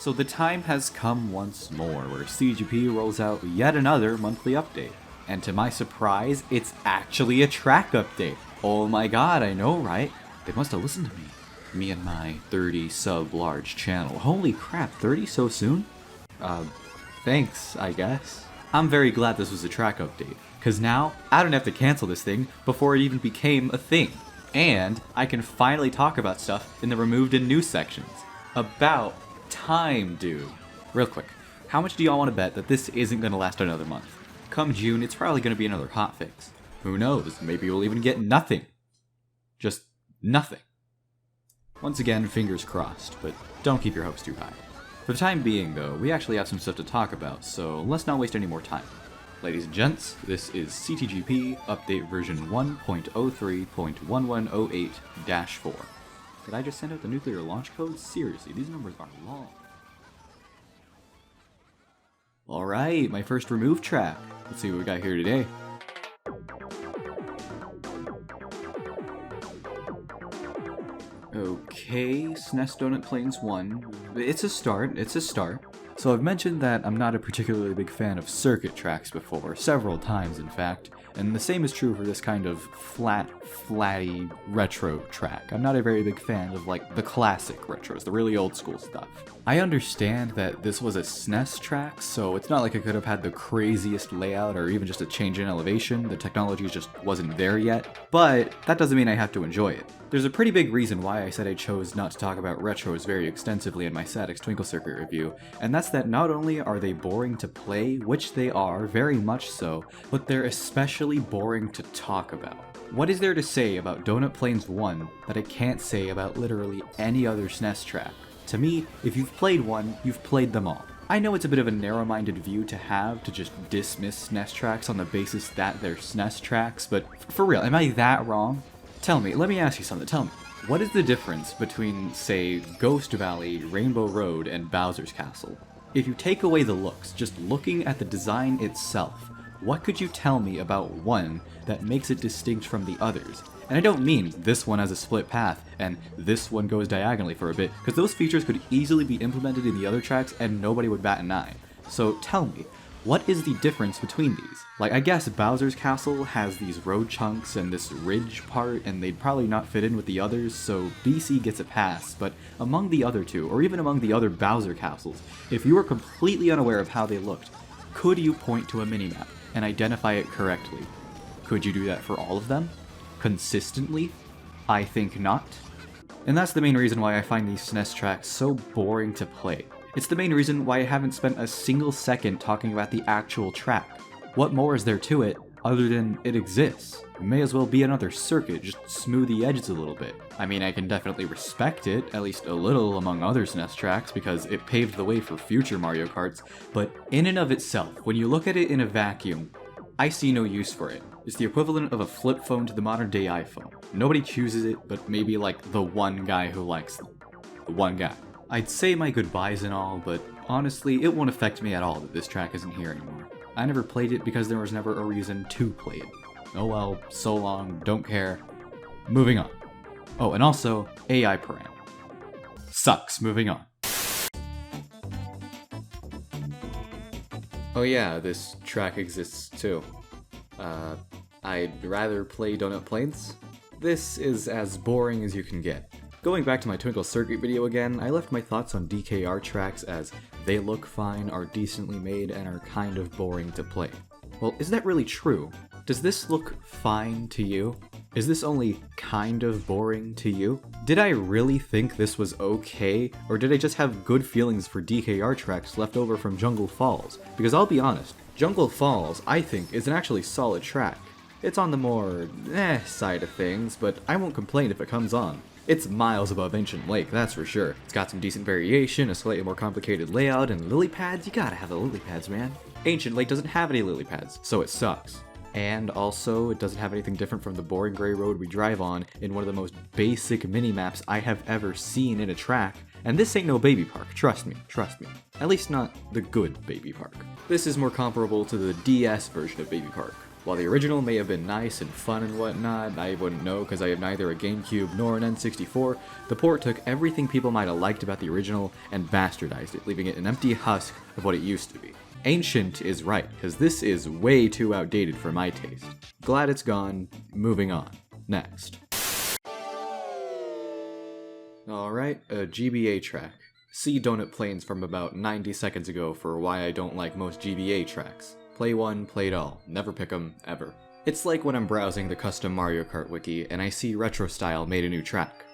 So the time has come once more where CTGP rolls out yet another monthly update. And to my surprise, it's actually a track update. Oh my god, I know, right? They must have listened to me. Me and my 30 sub large channel. Holy crap, 30 so soon? Thanks, I guess. I'm very glad this was a track update, cause now I don't have to cancel this thing before it even became a thing. And I can finally talk about stuff in the removed and new sections. About time, dude. Real quick, how much do y'all want to bet that this isn't going to last another month? Come June, it's probably going to be another hotfix. Who knows, maybe we'll even get nothing. Just nothing. Once again, fingers crossed, but don't keep your hopes too high. For the time being, though, we actually have some stuff to talk about, so let's not waste any more time. Ladies and gents, this is CTGP update version 1.03.1108-4. Did I just send out the nuclear launch code? Seriously, these numbers are long. Alright, my first remove track. Let's see what we got here today. Okay, SNES Donut Plains 1. It's a start. So I've mentioned that I'm not a particularly big fan of circuit tracks before, several times in fact, and the same is true for this kind of flatty retro track. I'm not a very big fan of like the classic retros, the really old school stuff. I understand that this was a SNES track, so it's not like it could have had the craziest layout or even just a change in elevation. The technology just wasn't there yet, but that doesn't mean I have to enjoy it. There's a pretty big reason why I said I chose not to talk about retros very extensively in my Static Twinkle Circuit review, and that's that not only are they boring to play, which they are, very much so, but they're especially boring to talk about. What is there to say about Donut Plains 1 that I can't say about literally any other SNES track? To me, if you've played one, you've played them all. I know it's a bit of a narrow-minded view to have, to just dismiss SNES tracks on the basis that they're SNES tracks, but for real, am I that wrong? Let me ask you something, tell me. What is the difference between, say, Ghost Valley, Rainbow Road, and Bowser's Castle? If you take away the looks, just looking at the design itself, what could you tell me about one that makes it distinct from the others? And I don't mean this one has a split path, and this one goes diagonally for a bit, because those features could easily be implemented in the other tracks and nobody would bat an eye. So tell me, what is the difference between these? Like, I guess Bowser's Castle has these road chunks and this ridge part, and they'd probably not fit in with the others, so BC gets a pass, but among the other two, or even among the other Bowser Castles, if you were completely unaware of how they looked, could you point to a minimap and identify it correctly? Could you do that for all of them? Consistently? I think not. And that's the main reason why I find these SNES tracks so boring to play. It's the main reason why I haven't spent a single second talking about the actual track. What more is there to it, other than it exists? It may as well be another circuit, just smooth the edges a little bit. I mean, I can definitely respect it, at least a little among other SNES tracks, because it paved the way for future Mario Karts, but in and of itself, when you look at it in a vacuum, I see no use for it. It's the equivalent of a flip phone to the modern day iPhone. Nobody chooses it, but maybe like the one guy who likes them. The one guy. I'd say my goodbyes and all, but honestly, it won't affect me at all that this track isn't here anymore. I never played it because there was never a reason to play it. Oh well, so long, don't care. Moving on. Oh, and also, AI param. Sucks, moving on. Oh yeah, this track exists too. I'd rather play Donut Plains. This is as boring as you can get. Going back to my Twinkle Circuit video again, I left my thoughts on DKR tracks as they look fine, are decently made, and are kind of boring to play. Well, is that really true? Does this look fine to you? Is this only kind of boring to you? Did I really think this was okay, or did I just have good feelings for DKR tracks left over from Jungle Falls? Because I'll be honest, Jungle Falls, I think, is an actually solid track. It's on the more side of things, but I won't complain if it comes on. It's miles above Ancient Lake, that's for sure. It's got some decent variation, a slightly more complicated layout, and lily pads. You gotta have the lily pads, man. Ancient Lake doesn't have any lily pads, so it sucks. And also, it doesn't have anything different from the boring gray road we drive on in one of the most basic mini-maps I have ever seen in a track. And this ain't no baby park, trust me. At least not the good baby park. This is more comparable to the DS version of baby park. While the original may have been nice and fun and whatnot, I wouldn't know because I have neither a GameCube nor an N64, the port took everything people might have liked about the original and bastardized it, leaving it an empty husk of what it used to be. Ancient is right, because this is way too outdated for my taste. Glad it's gone, moving on. Next. Alright, a GBA track. See Donut Plains from about 90 seconds ago for why I don't like most GBA tracks. Play one, play it all. Never pick 'em, ever. It's like when I'm browsing the custom Mario Kart wiki and I see Retro Style made a new track.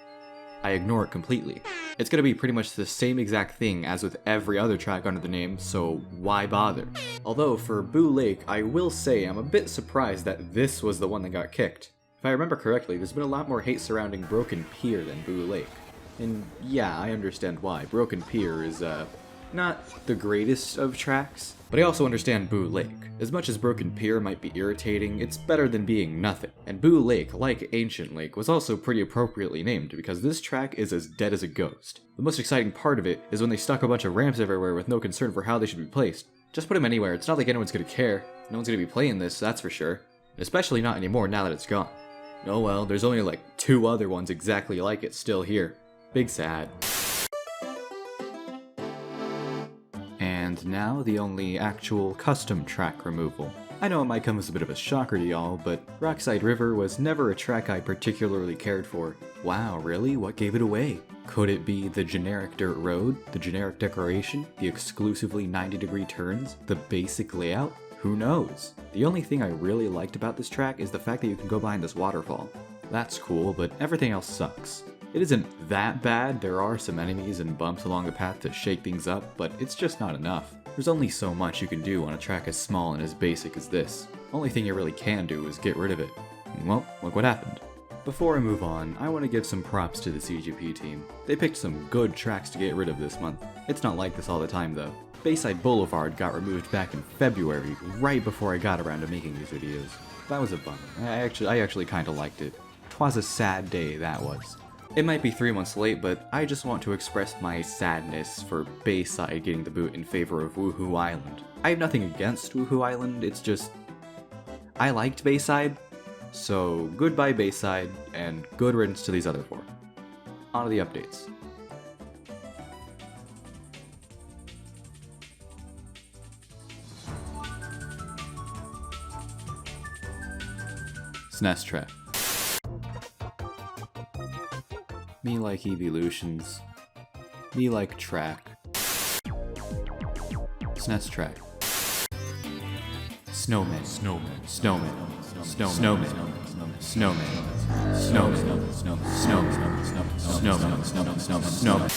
I ignore it completely. It's gonna be pretty much the same exact thing as with every other track under the name, so why bother? Although for Boo Lake, I will say I'm a bit surprised that this was the one that got kicked. If I remember correctly, there's been a lot more hate surrounding Broken Pier than Boo Lake. And yeah, I understand why. Broken Pier is, not the greatest of tracks, but I also understand Boo Lake. As much as Broken Pier might be irritating, it's better than being nothing. And Boo Lake, like Ancient Lake, was also pretty appropriately named because this track is as dead as a ghost. The most exciting part of it is when they stuck a bunch of ramps everywhere with no concern for how they should be placed. Just put them anywhere, it's not like anyone's gonna care. No one's gonna be playing this, that's for sure. Especially not anymore now that it's gone. Oh well, there's only like 2 other ones exactly like it still here. Big sad. And now the only actual custom track removal. I know it might come as a bit of a shocker to y'all, but Rockside River was never a track I particularly cared for. Wow, really? What gave it away? Could it be the generic dirt road, the generic decoration, the exclusively 90-degree turns, the basic layout? Who knows? The only thing I really liked about this track is the fact that you can go behind this waterfall. That's cool, but everything else sucks. It isn't that bad, there are some enemies and bumps along the path to shake things up, but it's just not enough. There's only so much you can do on a track as small and as basic as this. Only thing you really can do is get rid of it. And well, look what happened. Before I move on, I want to give some props to the CTGP team. They picked some good tracks to get rid of this month. It's not like this all the time though. Bayside Boulevard got removed back in February, right before I got around to making these videos. That was a bummer. I actually kinda liked it. 'Twas a sad day, that was. It might be 3 months late, but I just want to express my sadness for Bayside getting the boot in favor of Woohoo Island. I have nothing against Woohoo Island, it's just... I liked Bayside, so goodbye Bayside, and good riddance to these other 4. On to the updates. SNES track. Me like evolutions. Me like track. SNES track. Snowman. Snowman. Snowman. Snowman. Snowman. Snowman. Snowman. Snowman. Snowman.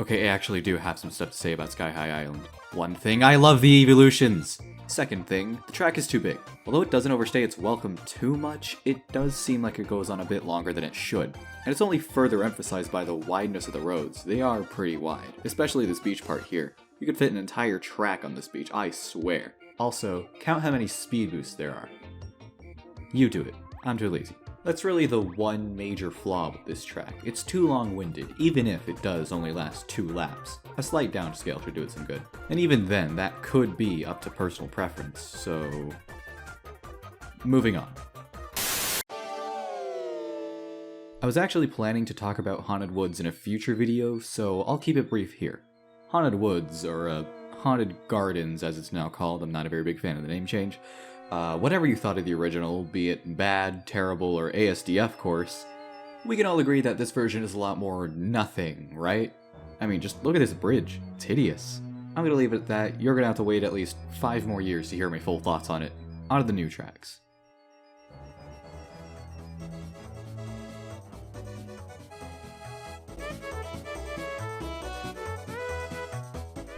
Okay, I actually do have some stuff to say about Sky High Island. One thing, I love the evolutions! Second thing, the track is too big. Although it doesn't overstay its welcome too much, it does seem like it goes on a bit longer than it should. And it's only further emphasized by the wideness of the roads. They are pretty wide, especially this beach part here. You could fit an entire track on this beach, I swear. Also, count how many speed boosts there are. You do it. I'm too lazy. That's really the one major flaw with this track. It's too long-winded, even if it does only last 2 laps. A slight downscale should do it some good. And even then, that could be up to personal preference, so... moving on. I was actually planning to talk about Haunted Woods in a future video, so I'll keep it brief here. Haunted Woods, or Haunted Gardens as it's now called, I'm not a very big fan of the name change. Whatever you thought of the original, be it bad, terrible, or ASDF course, we can all agree that this version is a lot more nothing, right? I mean, just look at this bridge. It's hideous. I'm gonna leave it at that. You're gonna have to wait at least 5 more years to hear my full thoughts on it. On to the new tracks.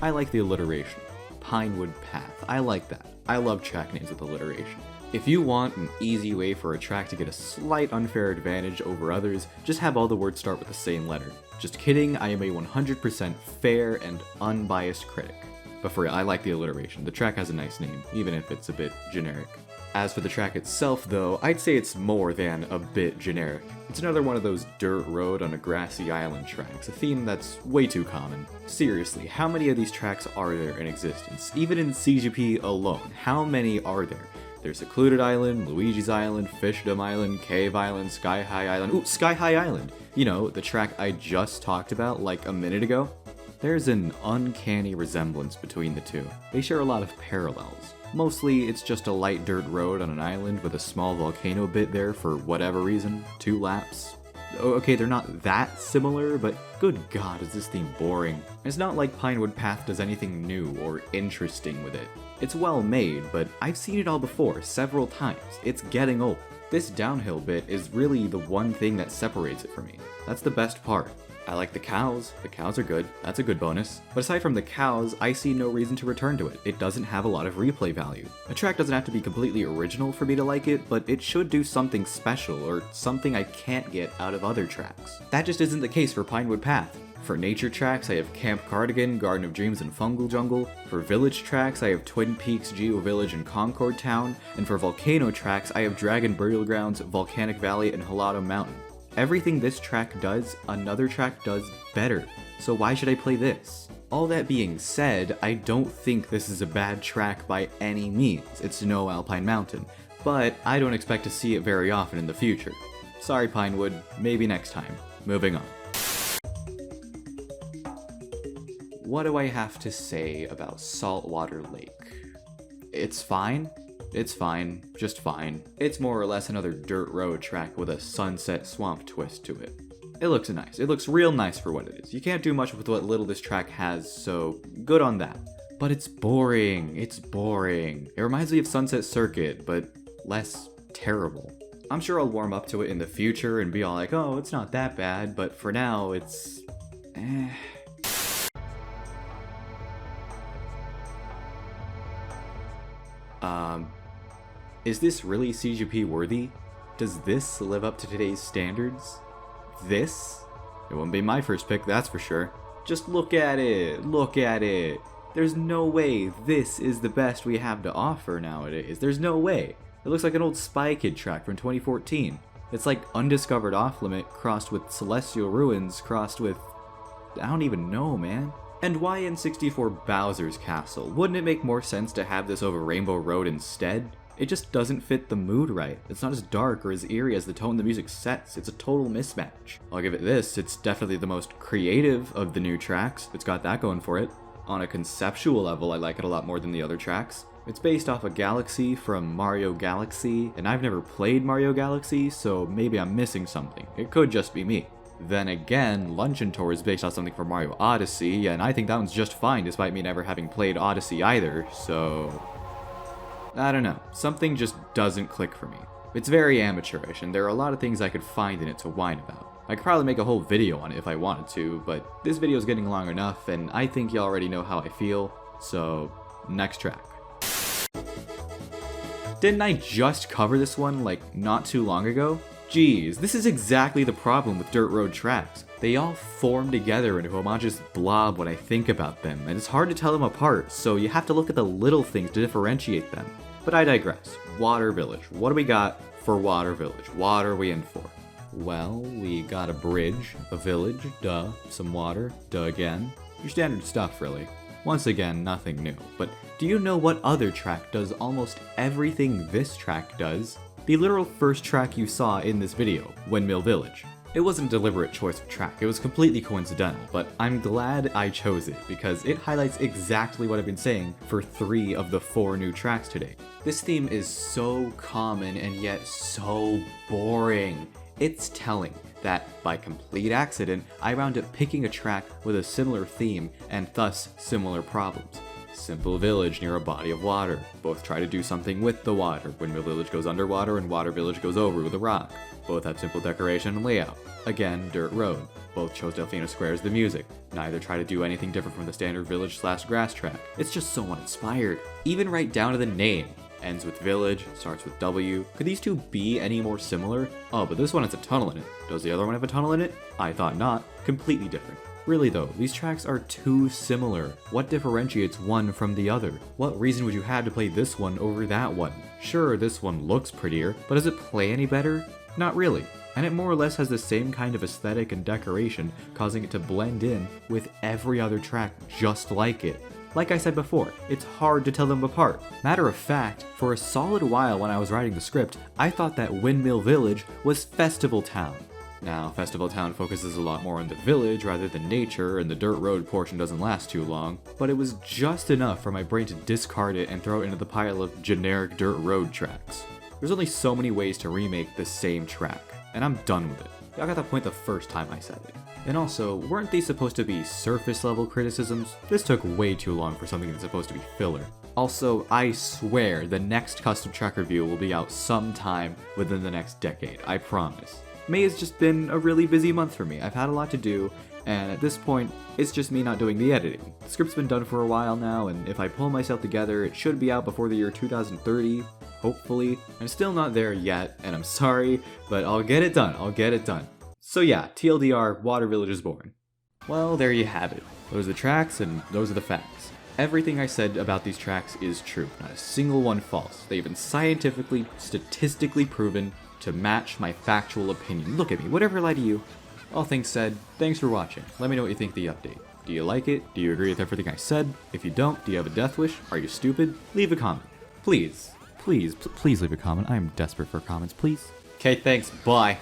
I like the alliteration. Pinewood Path. I like that. I love track names with alliteration. If you want an easy way for a track to get a slight unfair advantage over others, just have all the words start with the same letter. Just kidding, I am a 100% fair and unbiased critic. But for real, I like the alliteration. The track has a nice name, even if it's a bit generic. As for the track itself though, I'd say it's more than a bit generic. It's another one of those dirt road on a grassy island tracks, a theme that's way too common. Seriously, how many of these tracks are there in existence? Even in CGP alone, how many are there? There's Secluded Island, Luigi's Island, Fishdom Island, Cave Island, Sky High Island. Ooh, Sky High Island! You know, the track I just talked about like a minute ago? There's an uncanny resemblance between the two. They share a lot of parallels. Mostly, it's just a light dirt road on an island with a small volcano bit there for whatever reason, 2 laps. Okay, they're not that similar, but good god, is this theme boring. It's not like Pinewood Path does anything new or interesting with it. It's well made, but I've seen it all before, several times. It's getting old. This downhill bit is really the one thing that separates it for me. That's the best part. I like the cows are good, that's a good bonus. But aside from the cows, I see no reason to return to it. It doesn't have a lot of replay value. A track doesn't have to be completely original for me to like it, but it should do something special, or something I can't get out of other tracks. That just isn't the case for Pinewood Path. For nature tracks, I have Camp Cardigan, Garden of Dreams, and Fungal Jungle. For village tracks, I have Twin Peaks, Geo Village, and Concord Town. And for volcano tracks, I have Dragon Burial Grounds, Volcanic Valley, and Halado Mountain. Everything this track does, another track does better, so why should I play this? All that being said, I don't think this is a bad track by any means. It's no Alpine Mountain, but I don't expect to see it very often in the future. Sorry Pinewood, maybe next time. Moving on. What do I have to say about Saltwater Lake? It's fine. It's fine, just fine. It's more or less another dirt road track with a sunset swamp twist to it. It looks nice. It looks real nice for what it is. You can't do much with what little this track has, so good on that. But it's boring. It's boring. It reminds me of Sunset Circuit, but less terrible. I'm sure I'll warm up to it in the future and be all like, oh, it's not that bad, but for now, it's... Is this really CGP worthy? Does this live up to today's standards? This? It wouldn't be my first pick, that's for sure. Just look at it, look at it. There's no way this is the best we have to offer nowadays. There's no way. It looks like an old Spy Kid track from 2014. It's like Undiscovered Off Limit crossed with Celestial Ruins crossed with... I don't even know, man. And why N64 Bowser's Castle? Wouldn't it make more sense to have this over Rainbow Road instead? It just doesn't fit the mood right. It's not as dark or as eerie as the tone the music sets. It's a total mismatch. I'll give it this, it's definitely the most creative of the new tracks. It's got that going for it. On a conceptual level, I like it a lot more than the other tracks. It's based off a Galaxy from Mario Galaxy, and I've never played Mario Galaxy, so maybe I'm missing something. It could just be me. Then again, Luncheon Tour is based off something from Mario Odyssey, and I think that one's just fine despite me never having played Odyssey either, so... I don't know, something just doesn't click for me. It's very amateurish, and there are a lot of things I could find in it to whine about. I could probably make a whole video on it if I wanted to, but this video's getting long enough, and I think you already know how I feel, so next track. Didn't I just cover this one, like, not too long ago? Geez, this is exactly the problem with dirt road tracks. They all form together into a homogeneous blob when I think about them, and it's hard to tell them apart, so you have to look at the little things to differentiate them. But I digress. Water Village. What do we got for Water Village? What are we in for? Well, we got a bridge, a village, duh, some water, duh again. Your standard stuff, really. Once again, nothing new. But do you know what other track does almost everything this track does? The literal first track you saw in this video, Windmill Village. It wasn't a deliberate choice of track, it was completely coincidental, but I'm glad I chose it because it highlights exactly what I've been saying for 3 of the 4 new tracks today. This theme is so common and yet so boring. It's telling that, by complete accident, I wound up picking a track with a similar theme and thus similar problems. Simple village near a body of water. Both try to do something with the water. Windmill Village goes underwater and Water Village goes over with a rock. Both have simple decoration and layout. Again, dirt road. Both chose Delfino Square as the music. Neither try to do anything different from the standard village/grass track. It's just so uninspired. Even right down to the name. Ends with village, starts with W. Could these two be any more similar? Oh, but this one has a tunnel in it. Does the other one have a tunnel in it? I thought not. Completely different. Really though, these tracks are too similar. What differentiates one from the other? What reason would you have to play this one over that one? Sure, this one looks prettier, but does it play any better? Not really. And it more or less has the same kind of aesthetic and decoration, causing it to blend in with every other track just like it. Like I said before, it's hard to tell them apart. Matter of fact, for a solid while when I was writing the script, I thought that Windmill Village was Festival Town. Now, Festival Town focuses a lot more on the village rather than nature, and the dirt road portion doesn't last too long, but it was just enough for my brain to discard it and throw it into the pile of generic dirt road tracks. There's only so many ways to remake the same track, and I'm done with it. I got that point the first time I said it. And also, weren't these supposed to be surface level criticisms? This took way too long for something that's supposed to be filler. Also, I swear the next custom track review will be out sometime within the next decade, I promise. May has just been a really busy month for me. I've had a lot to do, and at this point, it's just me not doing the editing. The script's been done for a while now, and if I pull myself together, it should be out before the year 2030, hopefully. I'm still not there yet, and I'm sorry, but I'll get it done, So yeah, TLDR, Water Village is born. Well, there you have it. Those are the tracks, and those are the facts. Everything I said about these tracks is true, not a single one false. They've been scientifically, statistically proven to match my factual opinion. Look at me, whatever lie to you. All things said, thanks for watching. Let me know what you think of the update. Do you like it? Do you agree with everything I said? If you don't, do you have a death wish? Are you stupid? Leave a comment. Please leave a comment. I am desperate for comments, please. Okay, thanks, bye.